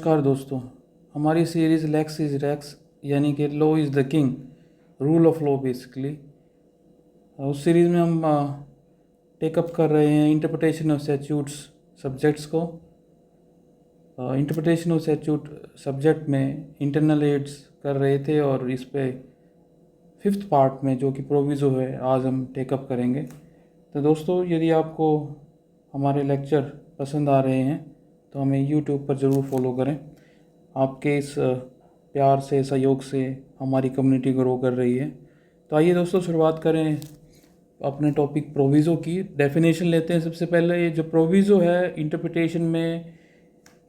नमस्कार दोस्तों, हमारी सीरीज़ लेक्स इज़ रेक्स यानी कि law is the king, rule of law basically. उस सीरीज़ में हम टेकअप कर रहे हैं इंटरप्रिटेशन ऑफ स्टैट्यूट्स सब्जेक्ट्स को। इंटरप्रिटेशन ऑफ स्टैट्यूट सब्जेक्ट में इंटरनल एड्स कर रहे थे और इस पे 5th पार्ट में जो कि प्रोविज़ो है आज हम टेकअप करेंगे। तो दोस्तों, यदि आपको हमारे लेक्चर पसंद आ रहे हैं तो हमें यूट्यूब पर ज़रूर फॉलो करें। आपके इस प्यार से, सहयोग से हमारी कम्युनिटी ग्रो कर रही है। तो आइए दोस्तों, शुरुआत करें अपने टॉपिक प्रोविज़ो की। डेफिनेशन लेते हैं सबसे पहले। ये जो प्रोविज़ो है इंटरप्रिटेशन में,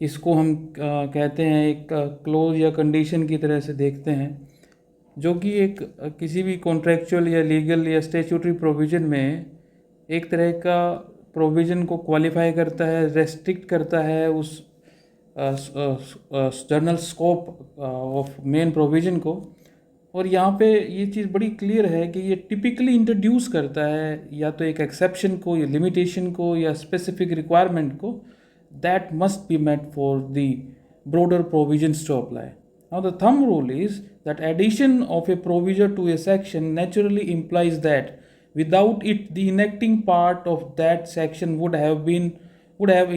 इसको हम कहते हैं एक क्लोज या कंडीशन की तरह से देखते हैं, जो कि एक किसी भी कॉन्ट्रैक्चुअल या लीगल या स्टैट्यूटरी प्रोविज़न में एक तरह का प्रोविज़न को क्वालिफाई करता है, रेस्ट्रिक्ट करता है उस journal scope of main provision को। और यहाँ पे ये चीज़ बड़ी क्लियर है कि ये टिपिकली इंट्रोड्यूस करता है या तो एक एक्सेप्शन को या लिमिटेशन को या स्पेसिफिक रिक्वायरमेंट को that must be met for the broader provisions to apply. Now the thumb rule is that addition of a provision to a section naturally implies that without it the enacting part of that section would have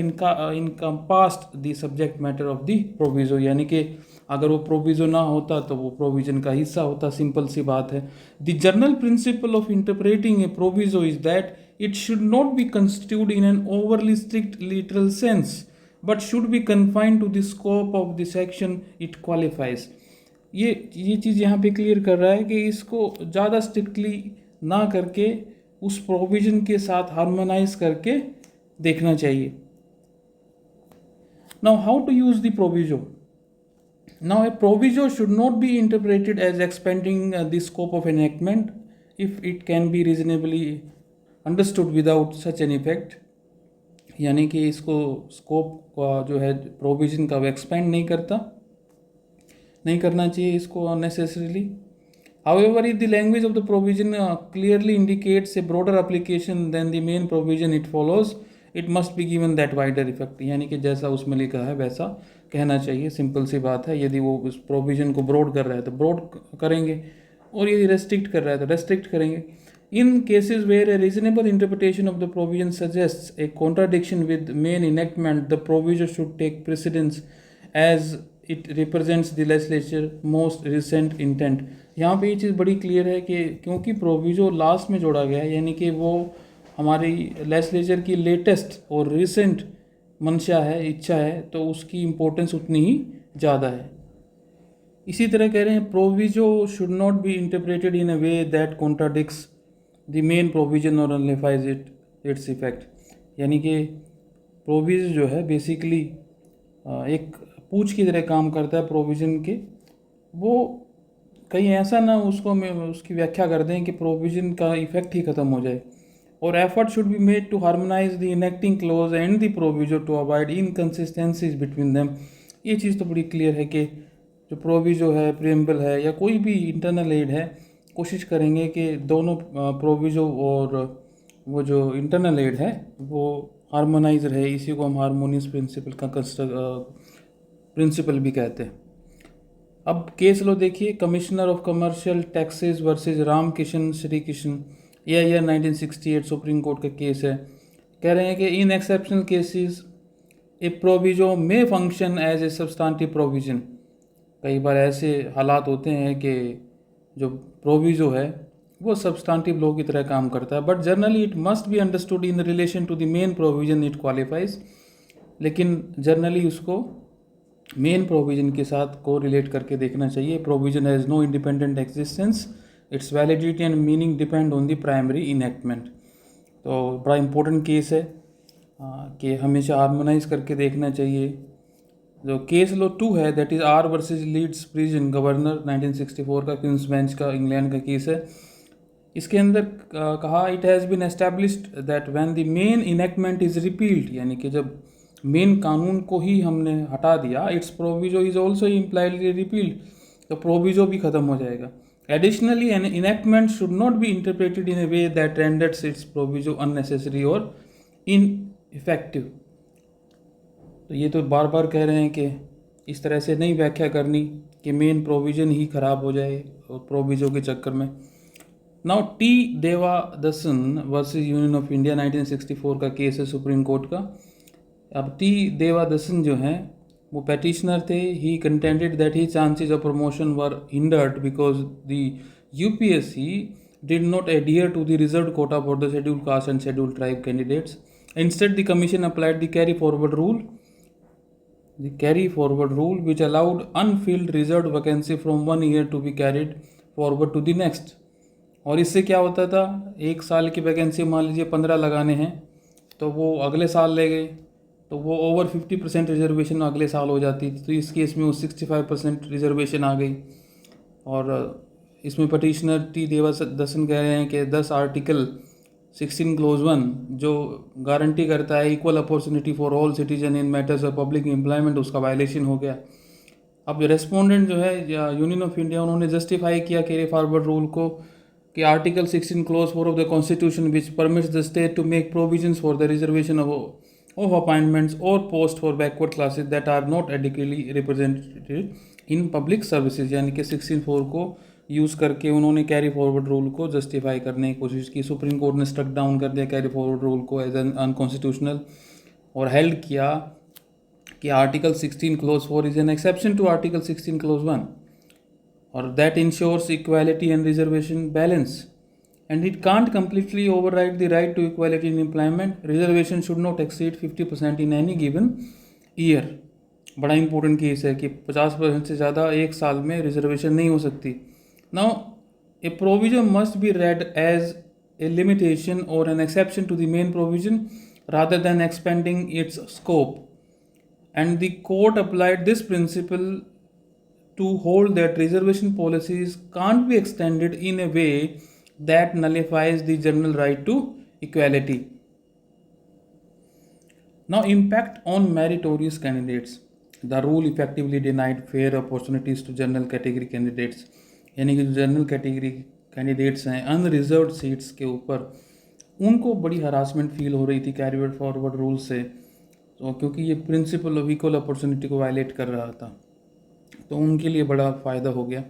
encompassed the subject matter of the proviso। यानी कि अगर वो proviso ना होता तो वो provision का हिस्सा होता। सिंपल सी बात है। The general principle of interpreting A proviso is that it should not be construed in an overly strict literal sense but should be confined to the scope of the section it qualifies। ये चीज़ यहाँ पे clear कर रहा है कि इसको ज़्यादा strictly ना करके उस प्रोविज़न के साथ हार्मोनाइज करके देखना चाहिए। Now how to use the proviso? Now a proviso should not be interpreted as expanding the scope of enactment if it can be reasonably understood without such an effect. यानी कि इसको scope का जो है provision का वो expand नहीं करना चाहिए इसको unnecessarily. However if the language of the provision clearly indicates a broader application then the main provision it follows it must be given that wider effect. यानी कि जैसा उसमें लिखा है वैसा कहना चाहिए। सिंपल सी बात है। यदि वो उस प्रोविज़न को ब्रॉड कर रहा है तो ब्रॉड करेंगे और यदि रेस्ट्रिक्ट कर रहा है तो रेस्ट्रिक्ट करेंगे। In cases where a reasonable interpretation of the provision suggests a contradiction with main enactment, the provision should take precedence as it represents the legislature most recent intent। यहाँ पे ये चीज़ बड़ी क्लियर है कि क्योंकि प्रोविजो लास्ट में जोड़ा गया है, यानी कि वो हमारी लेजिस्लेचर की लेटेस्ट और रिसेंट मंशा है, इच्छा है, तो उसकी इम्पोर्टेंस उतनी ही ज़्यादा है। इसी तरह कह रहे हैं proviso should not be interpreted in a way that contradicts the main provision और नलिफाइज इट्स इफेक्ट। यानी कि प्रोविज़न जो है बेसिकली एक पूछ की तरह काम करता है प्रोविज़न के। वो कहीं ऐसा ना उसको उसकी व्याख्या कर दें कि प्रोविज़न का इफेक्ट ही ख़त्म हो जाए। और effort should be made to harmonise the enacting clause and the proviso to avoid inconsistencies between them. ये चीज़ तो बड़ी क्लियर है कि जो प्रोविज़ो है, प्रीएम्बल है या कोई भी इंटरनल एड है, कोशिश करेंगे कि दोनों प्रोविज़ो और वो जो इंटरनल एड है वो हार्मोनाइज रहे। इसी को हम हार्मोनियस प्रिंसिपल का प्रिंसिपल भी कहते हैं। अब केस लो देखिए, commissioner of commercial taxes versus Ram Kishan Shri Kishan, यह ईयर 1968 सुप्रीम कोर्ट का केस है। कह रहे हैं कि in exceptional cases a proviso may function as a substantive provision. कई बार ऐसे हालात होते हैं कि जो प्रोविज़ो है वो सब्सटेंटिव लॉ की तरह काम करता है, but generally it must be understood in relation to the main provision it qualifies. लेकिन जनरली उसको मेन प्रोविज़न के साथ को रिलेट करके देखना चाहिए। Provision has no independent existence, its validity and meaning depend on the primary enactment. तो बड़ा इंपॉर्टेंट केस है कि हमेशा हार्मोनाइज करके देखना चाहिए। जो केस लो 2 है that is R versus Leeds prison governor 1964 का क्वींस बेंच का इंग्लैंड का केस है। इसके अंदर कहा it has been established that when the main enactment is repealed, यानी कि जब मेन कानून को ही हमने हटा दिया, its proviso is also impliedly repealed, तो प्रोविज़ो भी ख़त्म हो जाएगा। Additionally an enactment should not be interpreted in a way that renders its proviso unnecessary और इनइफेक्टिव। तो ये तो बार बार कह रहे हैं कि इस तरह से नहीं व्याख्या करनी कि मेन प्रोविज़न ही ख़राब हो जाए प्रोविज़ो के चक्कर में। Now T Devadasan versus Union of India 1964 का केस है सुप्रीम कोर्ट का। अब टी देवादसन जो हैं वो पेटिशनर थे। He contended that he chances of promotion were hindered because the UPSC did not adhere to the reserved quota for the scheduled caste and scheduled tribe candidates. Instead, the commission applied the carry forward rule, which allowed unfilled reserved vacancy from 1 year to be carried forward to the next. और इससे क्या होता था, एक साल की vacancy मान लीजिए 15 लगाने हैं तो वो अगले साल ले गए तो वो ओवर 50% रिजर्वेशन अगले साल हो जाती थी। तो इस केस में वो 65% रिजर्वेशन आ गई। और इसमें पटिशनर टी देवादसन कह रहे हैं कि 10 आर्टिकल 16 क्लोज 1 जो गारंटी करता है equal opportunity for all citizen in matters of public employment, उसका वायलेशन हो गया। अब रेस्पोंडेंट जो है यूनियन ऑफ इंडिया, उन्होंने जस्टिफाई किया कैरी फॉरवर्ड रूल को कि article 16 clause 4 of the constitution which permits the state to make provisions for the reservation of appointments और post for backward classes that are not adequately represented in public services, यानी कि 16(4) को use करके उन्होंने carry forward rule को justify करने की कोशिश की। सुप्रीम कोर्ट ने स्ट्रक डाउन कर दिया कैरी फॉरवर्ड रूल को एज एन अनकॉन्स्टिट्यूशनल और हेल्ड किया कि article 16 clause 4 is an exception to article 16 clause 1 और that ensures equality and reservation balance and it can't completely override the right to equality in employment. Reservation should not exceed 50% in any given year. बड़ा important case है कि 50% से ज़्यादा एक साल में reservation नहीं हो सकती। Now, a provision must be read as a limitation or an exception to the main provision rather than expanding its scope. And the court applied this principle to hold that reservation policies can't be extended in a way that nullifies the general right to equality. Now, impact on meritorious candidates. The rule effectively denied fair opportunities to general category candidates. यानी कि जो general category candidates हैं unreserved seats के ऊपर, उनको बड़ी harassment feel हो रही थी कैरी फॉरवर्ड रूल से, तो क्योंकि ये प्रिंसिपल ऑफ इक्वल अपॉर्चुनिटी को वायलेट कर रहा था, तो उनके लिए बड़ा फ़ायदा हो गया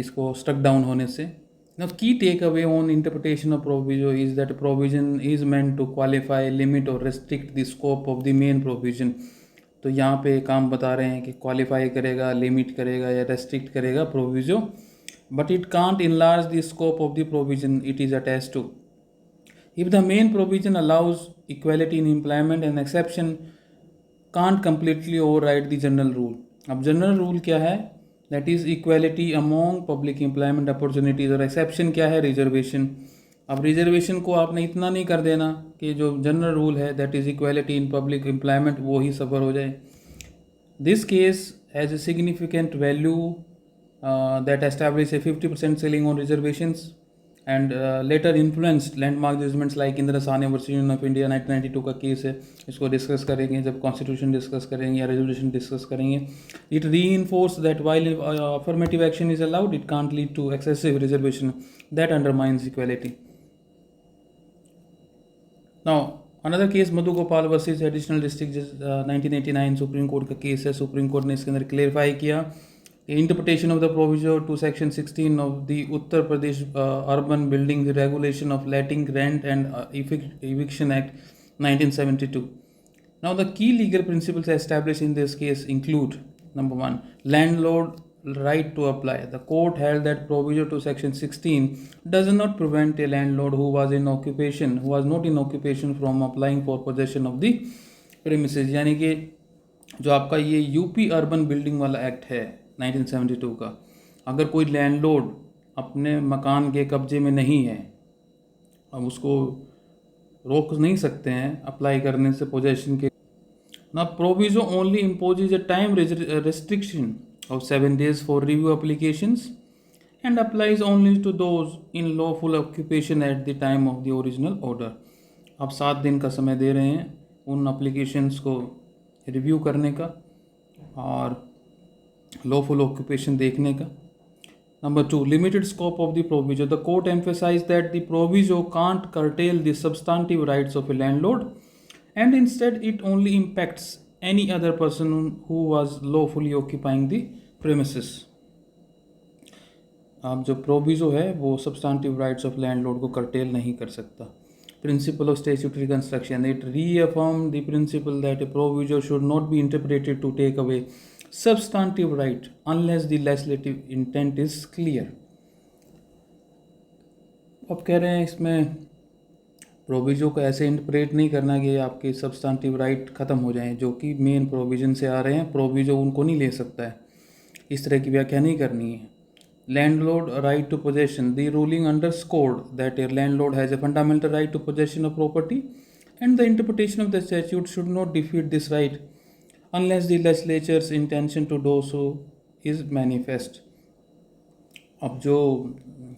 इसको स्ट्रक डाउन होने से। Now, key takeaway on interpretation of provision is that provision is meant to qualify, limit or restrict the scope of the main provision. तो यहाँ पे काम बता रहे हैं कि क्वालिफाई करेगा, लिमिट करेगा या रेस्ट्रिक्ट करेगा proviso, but it can't enlarge the scope of the provision it is attached to. If the main provision allows equality in employment and exception can't completely override the general rule. अब general rule क्या है, that is equality among public employment opportunities, और exception क्या है, reservation. अब reservation को आपने इतना नहीं कर देना कि जो जनरल रूल है that is equality in public employment वो ही सफ़र हो जाए। This case has a significant value that establish A 50% ceiling on reservations and later influenced landmark judgments like इंदिरासाने versus Union of India 1992 का केस है। इसको discuss करेंगे जब constitution discuss करेंगे या रेजोल्यूशन डिस्कस करेंगे। It reinforce that while affirmative action is allowed it can't lead to excessive reservation that undermines equality. Now, another case Madhu Gopal versus additional district 1989 supreme court का case है। Supreme court ने इसके अंदर clarify किया interpretation of the provision to section 16 of the Uttar Pradesh urban building regulation of letting rent and eviction act 1972. Now, the key legal principles established in this case include: number 1, landlord right to apply. The court held that provision to section 16 does not prevent a landlord who was not in occupation from applying for possession of the premises. यानी कि जो आपका ये UP urban building वाला act है 1972 का, अगर कोई लैंडलॉर्ड अपने मकान के कब्जे में नहीं है, अब उसको रोक नहीं सकते हैं अप्लाई करने से पोजेशन के। ना proviso only imposes a time restriction of 7 days for review applications and applies only to those in lawful occupation at the time of the original order. आप 7 दिन का समय दे रहे हैं उन applications को रिव्यू करने का और lawful occupation देखने का। Number 2, limited scope of the proviso. The court emphasized that the proviso can't curtail the substantive rights of a landlord and instead it only impacts any other person who was lawfully occupying the premises. अब जो proviso है वो substantive rights of landlord को curtail नहीं कर सकता. Principle of statutory construction, it reaffirm the principle that a proviso should not be interpreted to take away substantive right unless the legislative intent is clear. अब कह रहे हैं इसमें proviso को ऐसे इंटरप्रेट नहीं करना कि आपके सब्सटेंटिव राइट ख़त्म हो जाएं जो कि मेन प्रोविजन से आ रहे हैं. प्रोविजो उनको नहीं ले सकता है, इस तरह की व्याख्या नहीं करनी है. Landlord right to possession, the ruling under code that a landlord has a fundamental right to possession of property and the interpretation of the statute should not defeat this right unless the legislature's intention to do so is manifest. अब जो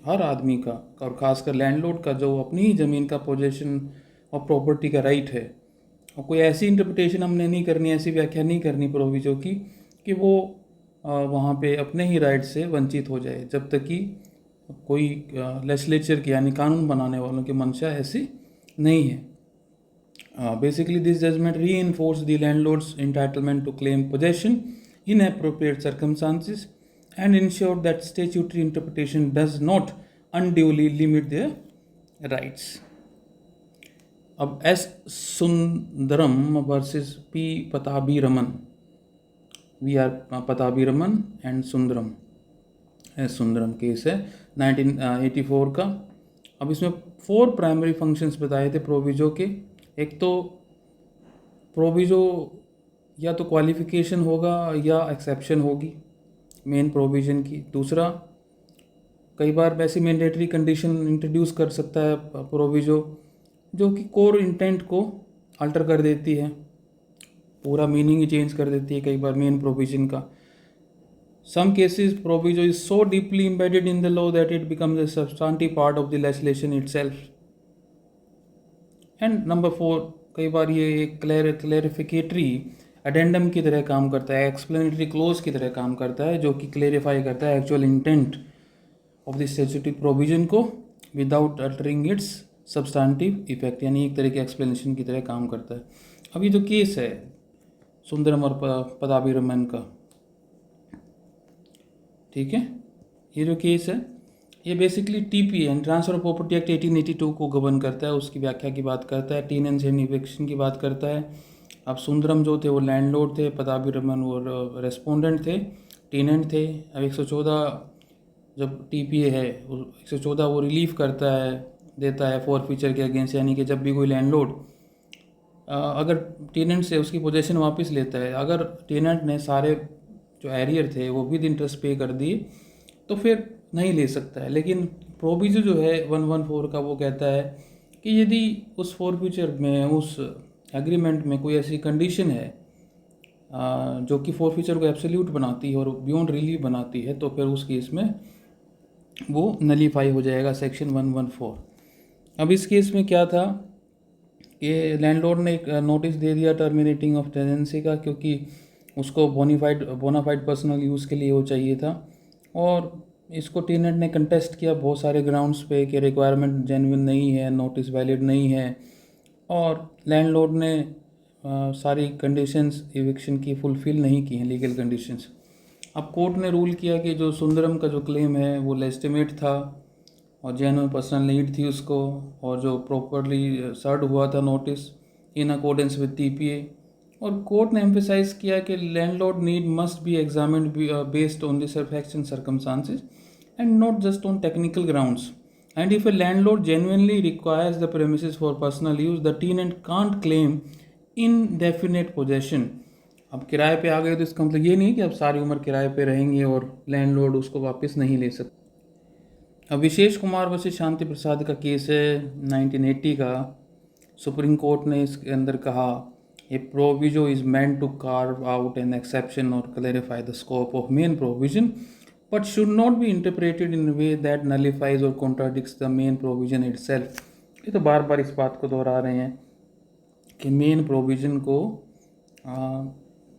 हर आदमी का और ख़ासकर landlord का जो अपनी ही ज़मीन का पोजेशन और प्रॉपर्टी का राइट है, और कोई ऐसी इंटरप्रिटेशन हमने नहीं करनी, ऐसी व्याख्या नहीं करनी प्रोविजो की कि वो वहाँ पे अपने ही राइट से वंचित हो जाए, जब तक कि कोई लेजिस्लेचर की यानी कानून बनाने वालों की मंशा ऐसी नहीं है. Basically, this judgment reinforced the landlord's entitlement to claim possession in appropriate circumstances and ensured that statutory interpretation does not unduly limit their rights. अब S. Sundaram versus P. Pattabhiraman. We are Pattabhiraman and Sundaram. S. Sundaram case है 1984 का. अब इसमें 4 primary functions बताए थे proviso के. एक तो प्रोविजो या तो क्वालिफिकेशन होगा या एक्सेप्शन होगी मेन प्रोविजन की. दूसरा, कई बार वैसी मैंडेटरी कंडीशन इंट्रोड्यूस कर सकता है प्रोविजो जो कि कोर इंटेंट को अल्टर कर देती है, पूरा मीनिंग ही चेंज कर देती है कई बार मेन प्रोविजन का. Some cases proviso is so deeply embedded in the law that it becomes a substantive part of the legislation itself. And number 4, कई बार ये एक क्लैरिफिकेटरी अडेंडम की तरह काम करता है, एक्सप्लेनेटरी क्लोज की तरह काम करता है, जो कि क्लैरिफाई करता है actual intent of the statutory provision को without altering its substantive effect, यानी एक तरह की एक्सप्लेनेशन की तरह काम करता है. अब ये जो केस है सुंदरम और पदाभिरमन का, ठीक है, ये जो केस है ये basically TP and transfer of property act 1882 को गवर्न करता है, उसकी व्याख्या की बात करता है, टेनेंस एंड इविक्शन की बात करता है. अब सुंदरम जो थे वो लैंडलॉर्ड थे, पदाभिरमन वो रेस्पोंडेंट थे, टेनेंट थे. अब 114 जब टीपीए है 114 वो रिलीफ करता है, देता है फॉरफीचर के अगेंस्ट, यानी कि जब भी कोई लैंडलॉर्ड अगर टेनेंट से उसकी पोजेशन वापस लेता है, अगर टेनेंट ने सारे जो एरियर थे वो भी इंटरेस्ट पे कर दिए तो फिर नहीं ले सकता है. लेकिन प्रोविजो जो है 114 का वो कहता है कि यदि उस फॉरफ्यूचर में उस एग्रीमेंट में कोई ऐसी कंडीशन है जो कि फॉरफ्यूचर को एब्सोल्यूट बनाती है और बियॉन्ड रिलीफ बनाती है, तो फिर उस केस में वो नलीफाई हो जाएगा सेक्शन 114. अब इस केस में क्या था कि लैंडलॉर्ड ने एक नोटिस दे दिया टर्मिनेटिंग ऑफ टेनेंसी का, क्योंकि उसको बोनाफाइड पर्सनल यूज़ के लिए वो चाहिए था. और इसको टेनेंट ने कंटेस्ट किया बहुत सारे ग्राउंड्स पे कि रिक्वायरमेंट जेन्युइन नहीं है, नोटिस वैलिड नहीं है, और लैंडलॉर्ड ने सारी कंडीशंस इविक्शन की फुलफ़िल नहीं की हैं, लीगल कंडीशंस. अब कोर्ट ने रूल किया कि जो सुंदरम का जो क्लेम है वो लेजिटिमेट था और जेन्युइन पर्सनल नीड थी उसको, और जो प्रॉपरली सर्व हुआ था notice in accordance with TPA. और कोर्ट ने एम्फेसाइज किया कि landlord need must be examined based on the सर्फेक्शन circumstances and not just on technical grounds. And if a landlord genuinely requires the premises for personal use, the tenant can't claim indefinite possession. अब किराए पे आ गए तो इसका मतलब ये नहीं कि अब सारी उम्र किराए पे रहेंगे और लैंडलॉर्ड उसको वापस नहीं ले सकते. अब विशेष कुमार वर्सेस शांति प्रसाद का केस है 1980 का. सुप्रीम कोर्ट ने इसके अंदर कहा a proviso is meant to carve out an exception or clarify the scope of main provision but should not be interpreted in a way that nullifies or contradicts the main provision itself. ये तो बार बार इस बात को दोहरा रहे हैं कि main provision को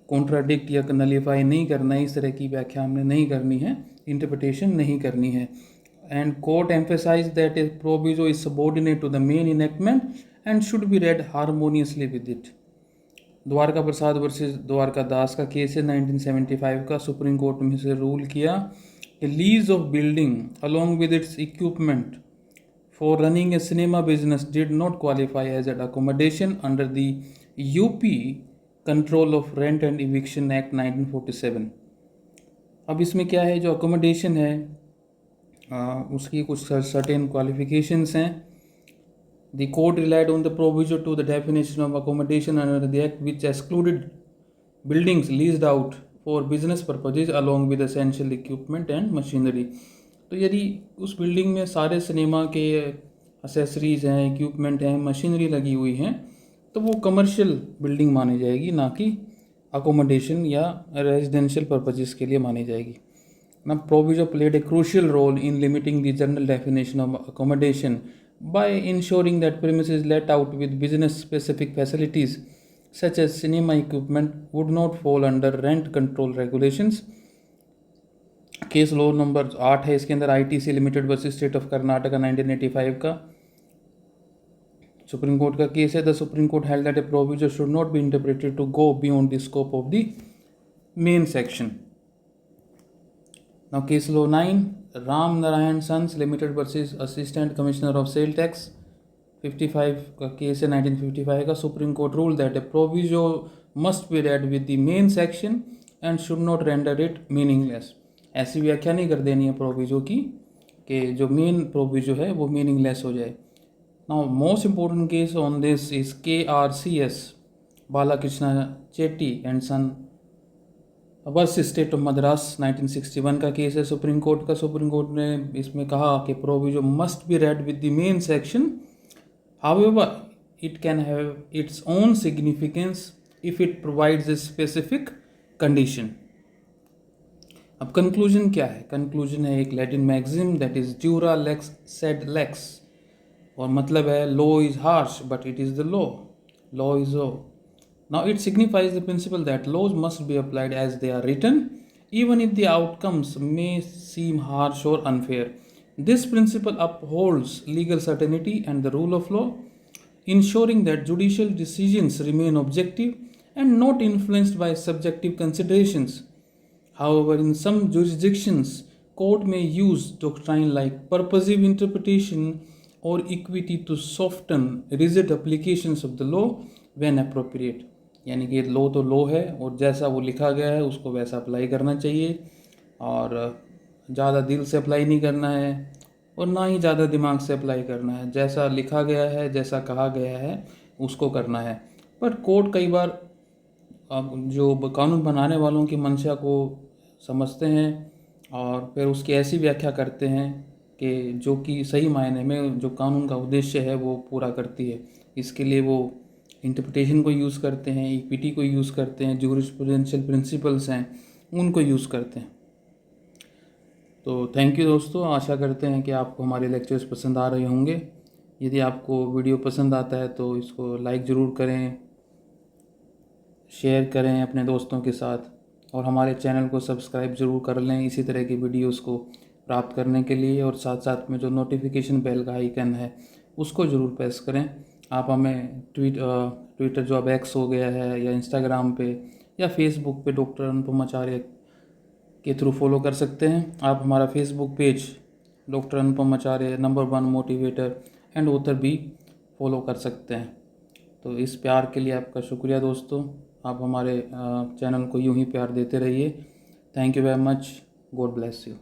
कॉन्ट्राडिक्ट या नलीफाई नहीं करना, इस तरह की व्याख्या हमने नहीं करनी है, इंटरप्रिटेशन नहीं करनी है. And court emphasise that a proviso is subordinate to the main enactment and should be read harmoniously with it. Dwarka Prasad versus Dwarka Das का केस है 1975 का। सुप्रीम कोर्ट में से रूल किया कि lease of building along with its equipment for running a cinema business did not qualify as an accommodation under the UP Control of Rent and Eviction Act 1947। अब इसमें क्या है, जो अकोमोडेशन है उसकी कुछ सर्टेन क्वालिफिकेशंस हैं। The court relied on the provision to the definition of accommodation under the act which excluded buildings leased out for business purposes along with essential equipment and machinery। तो यदि उस building में सारे cinema के accessories हैं, equipment हैं, machinery लगी हुई हैं, तो वो कमर्शियल बिल्डिंग मानी जाएगी, ना कि अकोमोडेशन या रेजिडेंशियल पर्पजेस के लिए मानी जाएगी ना। Provision played a crucial role in limiting the general definition of accommodation by ensuring that premises let out with business specific facilities such as cinema equipment would not fall under rent control regulations. Case law number 8 है इसके अंदर, ITC limited versus state of Karnataka 1985 का supreme court का case है। The supreme court held that a provision should not be interpreted to go beyond the scope of the main section. Now case law 9, Ram Narayan sons limited versus assistant commissioner of sale tax 55 का case है 1955 का। Supreme court rule that a provision must be read with the main section and should not render it meaningless. ऐसी व्याख्या नहीं कर देनी है proviso की कि जो मेन प्रोविजो है वो मीनिंगलेस हो जाए। Now most important case on this is KRCS Balakrishna Chetty and son versus state of Madras 1961 का केस है सुप्रीम कोर्ट का। सुप्रीम कोर्ट ने इसमें कहा कि proviso must be read with the main section, however it can have its own significance if it provides a specific condition. अब conclusion क्या है? कंक्लूजन है एक Latin maxim that is dura lex sed lex, और मतलब है law is harsh but it is the law, law is law. Now it signifies the principle that laws must be applied as they are written even if the outcomes may seem harsh और unfair. This principle upholds legal certainty and the rule of law, ensuring that judicial decisions remain objective and not influenced by subjective considerations. However, in some jurisdictions, court may use doctrine like purposive interpretation or equity to soften rigid applications of the law when appropriate। यानी कि law तो law है और जैसा वो लिखा गया है उसको वैसा अप्लाई करना चाहिए, और ज़्यादा दिल से अप्लाई नहीं करना है और ना ही ज़्यादा दिमाग से अप्लाई करना है। जैसा लिखा गया है, जैसा कहा गया है उसको करना है। पर कोर्ट कई बार जो कानून बनाने वालों की मंशा को समझते हैं और फिर उसकी ऐसी व्याख्या करते हैं कि जो कि सही मायने में जो कानून का उद्देश्य है वो पूरा करती है। इसके लिए वो इंटरप्रिटेशन को यूज़ करते हैं, इक्विटी को यूज़ करते हैं, ज्यूरिस्प्रूडेंशियल प्रिंसिपल्स हैं उनको यूज़ करते हैं। तो थैंक यू दोस्तों, आशा करते हैं कि आपको हमारे लेक्चर्स पसंद आ रहे होंगे। यदि आपको वीडियो पसंद आता है तो इसको लाइक ज़रूर करें, शेयर करें अपने दोस्तों के साथ, और हमारे चैनल को सब्सक्राइब ज़रूर कर लें इसी तरह की वीडियोस को प्राप्त करने के लिए। और साथ साथ में जो नोटिफिकेशन बेल का आइकन है उसको ज़रूर प्रेस करें। आप हमें ट्विटर जो अब एक्स हो गया है, या इंस्टाग्राम पे या फेसबुक पे डॉक्टर अनुपम आचार्य के थ्रू फॉलो कर सकते हैं। आप हमारा Facebook page doctor Anupam Acharya number 1 motivator and author भी फॉलो कर सकते हैं। तो इस प्यार के लिए आपका शुक्रिया दोस्तों, आप हमारे चैनल को यूं ही प्यार देते रहिए। Thank you very much, God bless you.